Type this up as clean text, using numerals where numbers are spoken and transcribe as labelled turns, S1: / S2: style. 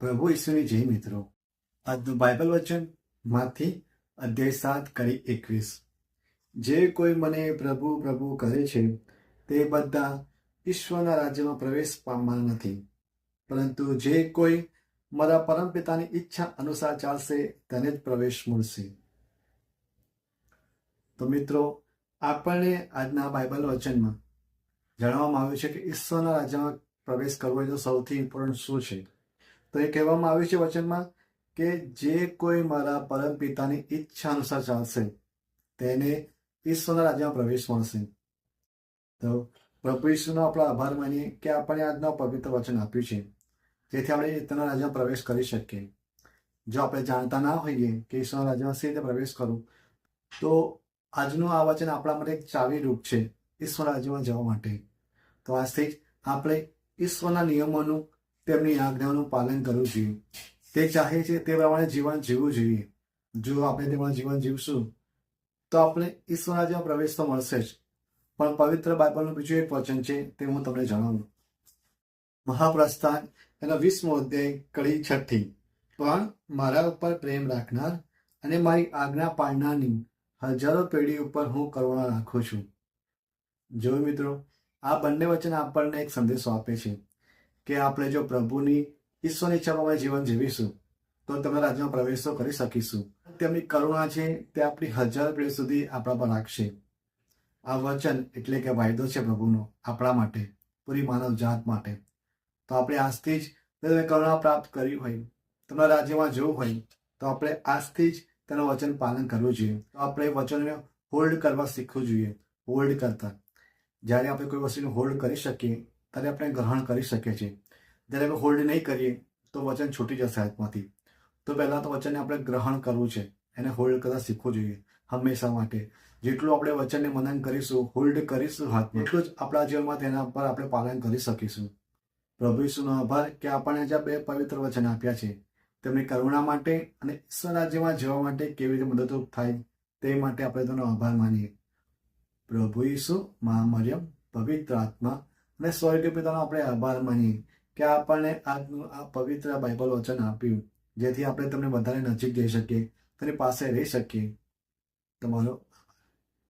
S1: પ્રભુ ઈસુની જય મિત્રો. આજનું બાઇબલ વચન માંથી અધ્યાય 7:21. જે કોઈ મને પ્રભુ પ્રભુ કરે છે તે બધા ઈશ્વરના રાજ્યમાં પ્રવેશ પામવાના નથી, પરંતુ જે કોઈ મારા પરમપિતાની ઈચ્છા અનુસાર ચાલશે તેને જ પ્રવેશ મળશે. તો મિત્રો, આપણને આજના બાઇબલ વચનમાં જણાવવામાં આવ્યું છે કે ઈશ્વરના રાજ્યમાં પ્રવેશ કરવો એ તો સૌથી ઇમ્પોર્ટન્ટ શું છે. તો એ કહેવામાં આવ્યું છે વચનમાં કે જે કોઈ મારા પરમપિતાની ઈચ્છા અનુસાર ચાલશે તેને ઈશ્વરના રાજ્યમાં પ્રવેશ મળશે. તો પ્રભુ ઈશ્વરનો આપણે આભાર માનીએ કે આપણે આજના પવિત્ર વચન આપ્યું છે, જેથી આપણે તેના રાજ્યમાં પ્રવેશ કરી શકીએ. જો આપણે જાણતા ના હોઈએ કે ઈશ્વરના રાજ્યમાં સી રીતે પ્રવેશ કરવું, તો આજનું આ વચન આપણા માટે એક ચાવી રૂપ છે ઈશ્વર રાજ્યમાં જવા માટે. તો આજથી જ આપણે ઈશ્વરના નિયમોનું, તેમની આજ્ઞાઓનું પાલન કરવું જોઈએ. તે ચાહે છે તે પ્રમાણે જીવન જીવવું જોઈએ. જો આપણે તે પ્રમાણે જીવન જીવશું તો આપણે ઈશ્વરના રાજ્યમાં પ્રવેશ તો મળશે જ. પણ પવિત્ર બાઇબલનું બીજું એક વચન છે, તે હું તમને જણાવું. મહાપ્રસ્થાન એનો 20મો અધ્યાય કડી 6. પણ મારા ઉપર પ્રેમ રાખનાર અને મારી આજ્ઞા પાળનારની હજારો પેઢી ઉપર હું કરુણા રાખું છું. જો મિત્રો, આ બંને વચન આપણને એક સંદેશો આપે છે કે આપણે જો પ્રભુની ઈશ્વરની ઈચ્છા પ્રમાણે જીવન જીવીશું તો તમે રાજ્યમાં પ્રવેશ તો કરી શકીશું. તેમની કરુણા છે તે આપણી હજાર પેઢી સુધી આપણા પર રાખશે. આ વચન એટલે કે વાયદો છે પ્રભુનો આપણા માટે, પૂરી માનવ જાત માટે. તો આપણે આજથી જ તમે કરુણા પ્રાપ્ત કરી હોય, તમારા રાજ્યમાં જવું હોય, તો આપણે આજથી જ તેનું વચન પાલન કરવું જોઈએ. તો આપણે વચનને હોલ્ડ કરવા શીખવું જોઈએ. હોલ્ડ કરતા, જ્યારે આપણે કોઈ વસ્તુને હોલ્ડ કરી શકીએ ત્યારે આપણે ગ્રહણ કરી શકીએ છીએ. જ્યારે આપણે હોલ્ડ નહીં કરીએ તો વચન છૂટી જશે હાથમાંથી. તો પહેલાં તો વચનને આપણે ગ્રહણ કરવું છે, એને હોલ્ડ કરતા શીખવું જોઈએ હંમેશા માટે. જેટલું આપણે વચનને મનન કરીશું, હોલ્ડ કરીશું હાથમાં, એટલું જ આપણા જીવનમાં તેના પર આપણે પાલન કરી શકીશું. પ્રભુ ઈસુનો આભાર કે આપણને જ્યાં બે પવિત્ર વચન આપ્યા છે, તેમની કરુણા માટે અને ઈશ્વર રાજ્યમાં જવા માટે કેવી રીતે મદદરૂપ થાય તે માટે આપણે તેનો આભાર માનીએ. પ્રભુ ઈસુ, મા મરિયમ, પવિત્ર આત્મા અને સ્વર્ગીય પિતાનો આપણે આભાર માનીએ કે આપણને આજનું આ પવિત્ર બાઇબલ વચન આપ્યું, જેથી આપણે તમને વધારે નજીક જઈ શકીએ, તેની પાસે રહી શકીએ. તમારો